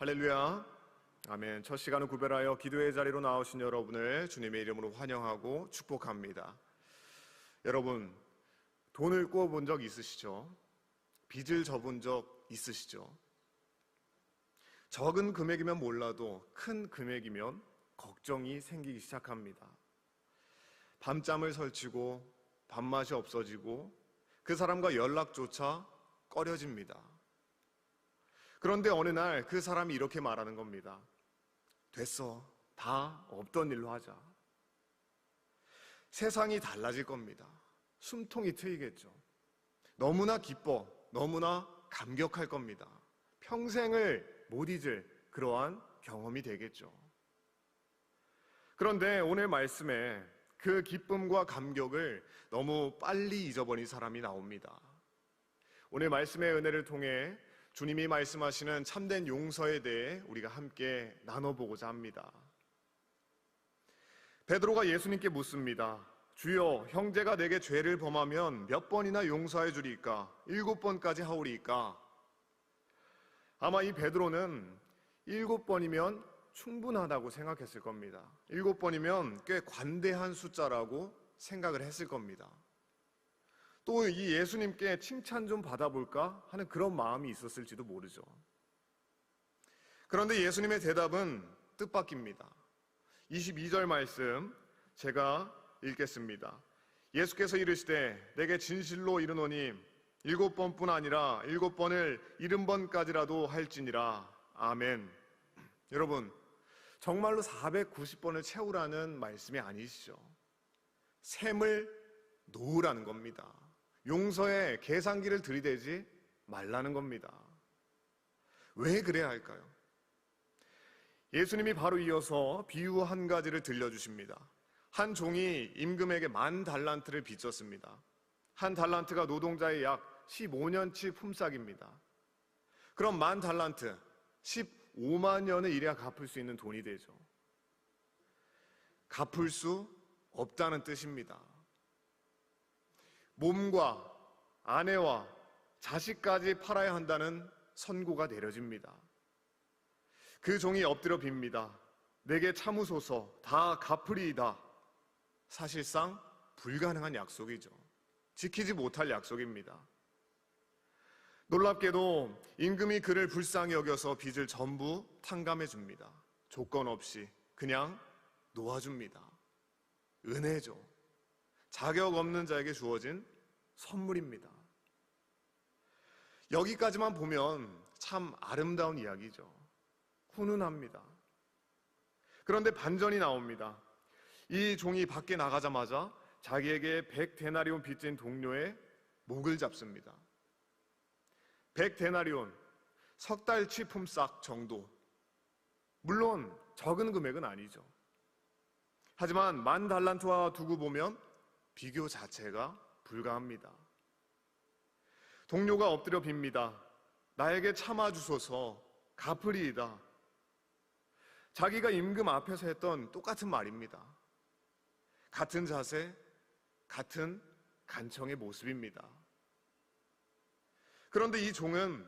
할렐루야. 아멘. 첫 시간을 구별하여 기도의 자리로 나오신 여러분을 주님의 이름으로 환영하고 축복합니다. 여러분, 돈을 꿔본 적 있으시죠? 빚을 져본 적 있으시죠? 적은 금액이면 몰라도 큰 금액이면 걱정이 생기기 시작합니다. 밤잠을 설치고 밥맛이 없어지고 그 사람과 연락조차 꺼려집니다. 그런데 어느 날 그 사람이 이렇게 말하는 겁니다. 됐어. 다 없던 일로 하자. 세상이 달라질 겁니다. 숨통이 트이겠죠. 너무나 기뻐, 너무나 감격할 겁니다. 평생을 못 잊을 그러한 경험이 되겠죠. 그런데 오늘 말씀에 그 기쁨과 감격을 너무 빨리 잊어버린 사람이 나옵니다. 오늘 말씀의 은혜를 통해 주님이 말씀하시는 참된 용서에 대해 우리가 함께 나눠보고자 합니다. 베드로가 예수님께 묻습니다. 주여, 형제가 내게 죄를 범하면 몇 번이나 용서해 주리까? 7번까지 하오리까? 아마 이 베드로는 7번이면 충분하다고 생각했을 겁니다. 7번이면 꽤 관대한 숫자라고 생각을 했을 겁니다. 또 이 예수님께 칭찬 좀 받아볼까 하는 그런 마음이 있었을지도 모르죠. 그런데 예수님의 대답은 뜻밖입니다. 22절 말씀 제가 읽겠습니다. 예수께서 이르시되 내게 진실로 이르노니 7번뿐 아니라 7번을 70번까지라도 할지니라. 아멘. 여러분, 정말로 490번을 채우라는 말씀이 아니시죠. 셈을 놓으라는 겁니다. 용서에 계산기를 들이대지 말라는 겁니다. 왜 그래야 할까요? 예수님이 바로 이어서 비유 한 가지를 들려주십니다. 한 종이 임금에게 10,000달란트를 빚졌습니다. 한 달란트가 노동자의 약 15년치 품삯입니다. 그럼 10,000달란트, 15만 년을 일해야 갚을 수 있는 돈이 되죠. 갚을 수 없다는 뜻입니다. 몸과 아내와 자식까지 팔아야 한다는 선고가 내려집니다. 그 종이 엎드려 빕니다. 내게 참으소서, 다 갚으리이다. 사실상 불가능한 약속이죠. 지키지 못할 약속입니다. 놀랍게도 임금이 그를 불쌍히 여겨서 빚을 전부 탕감해 줍니다. 조건 없이 그냥 놓아줍니다. 은혜죠. 자격 없는 자에게 주어진 선물입니다. 여기까지만 보면 참 아름다운 이야기죠. 훈훈합니다. 그런데 반전이 나옵니다. 이 종이 밖에 나가자마자 자기에게 100데나리온 빚진 동료의 목을 잡습니다. 100데나리온, 석 달치 품삯 정도. 물론 적은 금액은 아니죠. 하지만 10,000달란트와 두고 보면 비교 자체가 불가합니다. 동료가 엎드려 빕니다. 나에게 참아주소서, 갚으리이다. 자기가 임금 앞에서 했던 똑같은 말입니다. 같은 자세, 같은 간청의 모습입니다. 그런데 이 종은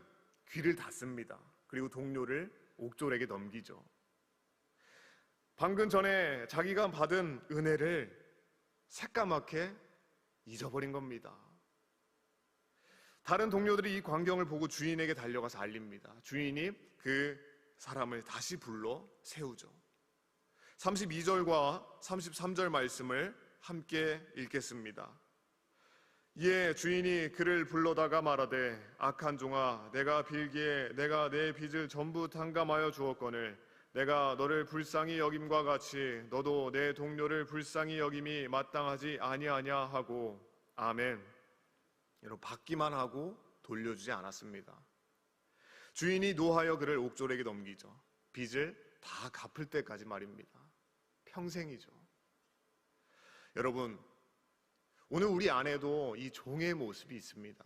귀를 닫습니다. 그리고 동료를 옥졸에게 넘기죠. 방금 전에 자기가 받은 은혜를 새까맣게 잊어버린 겁니다. 다른 동료들이 이 광경을 보고 주인에게 달려가서 알립니다. 주인이 그 사람을 다시 불러 세우죠. 32절과 33절 말씀을 함께 읽겠습니다. 이에 주인이 그를 불러다가 말하되 악한 종아, 내가 빌기에 내가 내 빚을 전부 탕감하여 주었거늘 내가 너를 불쌍히 여김과 같이 너도 내 동료를 불쌍히 여김이 마땅하지 아니하냐 하고. 아멘. 여러분, 받기만 하고 돌려주지 않았습니다. 주인이 노하여 그를 옥졸에게 넘기죠. 빚을 다 갚을 때까지 말입니다. 평생이죠. 여러분, 오늘 우리 안에도 이 종의 모습이 있습니다.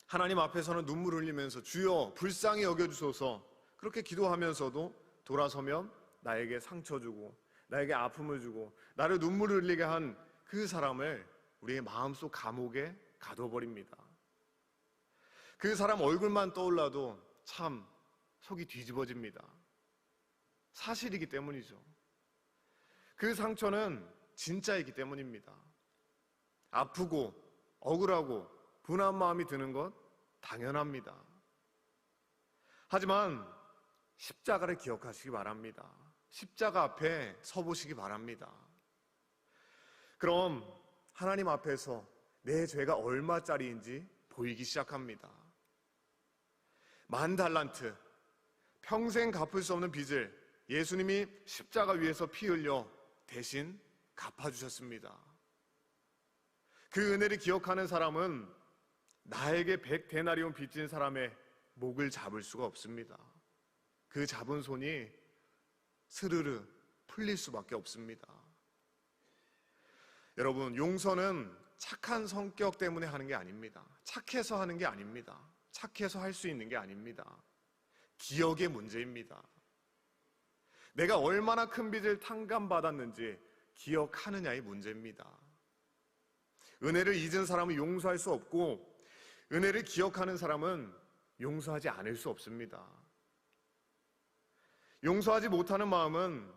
하나님 앞에서는 눈물 흘리면서 주여 불쌍히 여겨주소서 그렇게 기도하면서도 돌아서면 나에게 상처 주고 나에게 아픔을 주고 나를 눈물 흘리게 한 그 사람을 우리의 마음속 감옥에 가둬버립니다. 그 사람 얼굴만 떠올라도 참 속이 뒤집어집니다. 사실이기 때문이죠. 그 상처는 진짜이기 때문입니다. 아프고 억울하고 분한 마음이 드는 것 당연합니다. 하지만 십자가를 기억하시기 바랍니다. 십자가 앞에 서보시기 바랍니다. 그럼 하나님 앞에서 내 죄가 얼마짜리인지 보이기 시작합니다. 10,000달란트, 평생 갚을 수 없는 빚을 예수님이 십자가 위에서 피 흘려 대신 갚아주셨습니다. 그 은혜를 기억하는 사람은 나에게 100데나리온 빚진 사람의 목을 잡을 수가 없습니다. 그 잡은 손이 스르르 풀릴 수밖에 없습니다. 여러분, 용서는 착한 성격 때문에 하는 게 아닙니다. 착해서 하는 게 아닙니다. 착해서 할 수 있는 게 아닙니다. 기억의 문제입니다. 내가 얼마나 큰 빚을 탕감받았는지 기억하느냐의 문제입니다. 은혜를 잊은 사람은 용서할 수 없고, 은혜를 기억하는 사람은 용서하지 않을 수 없습니다. 용서하지 못하는 마음은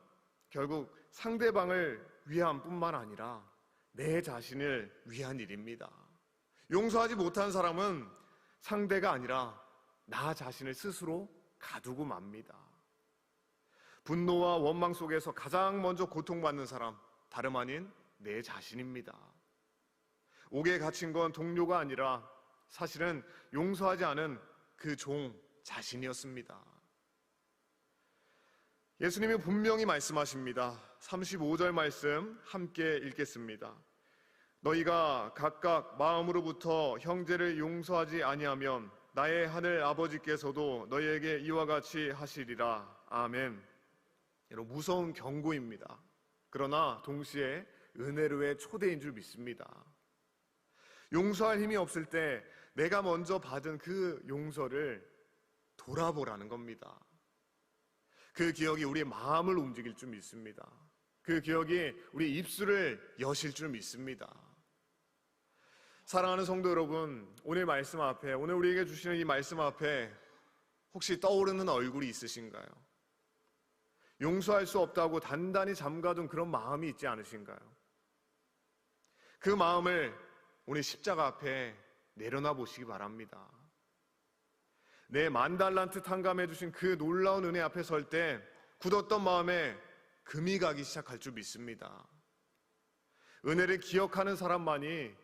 결국 상대방을 위한 뿐만 아니라 내 자신을 위한 일입니다. 용서하지 못한 사람은 상대가 아니라 나 자신을 스스로 가두고 맙니다. 분노와 원망 속에서 가장 먼저 고통받는 사람, 다름 아닌 내 자신입니다. 옥에 갇힌 건 동료가 아니라 사실은 용서하지 않은 그 종 자신이었습니다. 예수님이 분명히 말씀하십니다. 35절 말씀 함께 읽겠습니다. 너희가 각각 마음으로부터 형제를 용서하지 아니하면 나의 하늘 아버지께서도 너희에게 이와 같이 하시리라. 아멘. 여러분, 무서운 경고입니다. 그러나 동시에 은혜로의 초대인 줄 믿습니다. 용서할 힘이 없을 때 내가 먼저 받은 그 용서를 돌아보라는 겁니다. 그 기억이 우리의 마음을 움직일 줄 믿습니다. 그 기억이 우리 입술을 여실 줄 믿습니다. 사랑하는 성도 여러분, 오늘 말씀 앞에, 오늘 우리에게 주시는 이 말씀 앞에 혹시 떠오르는 얼굴이 있으신가요? 용서할 수 없다고 단단히 잠가둔 그런 마음이 있지 않으신가요? 그 마음을 오늘 십자가 앞에 내려놔 보시기 바랍니다. 내 10,000달란트 탕감해 주신 그 놀라운 은혜 앞에 설 때 굳었던 마음에 금이 가기 시작할 줄 믿습니다. 은혜를 기억하는 사람만이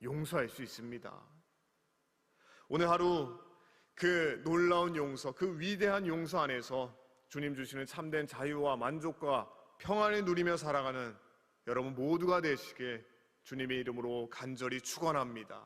용서할 수 있습니다. 오늘 하루 그 놀라운 용서, 그 위대한 용서 안에서 주님 주시는 참된 자유와 만족과 평안을 누리며 살아가는 여러분 모두가 되시길 주님의 이름으로 간절히 축원합니다.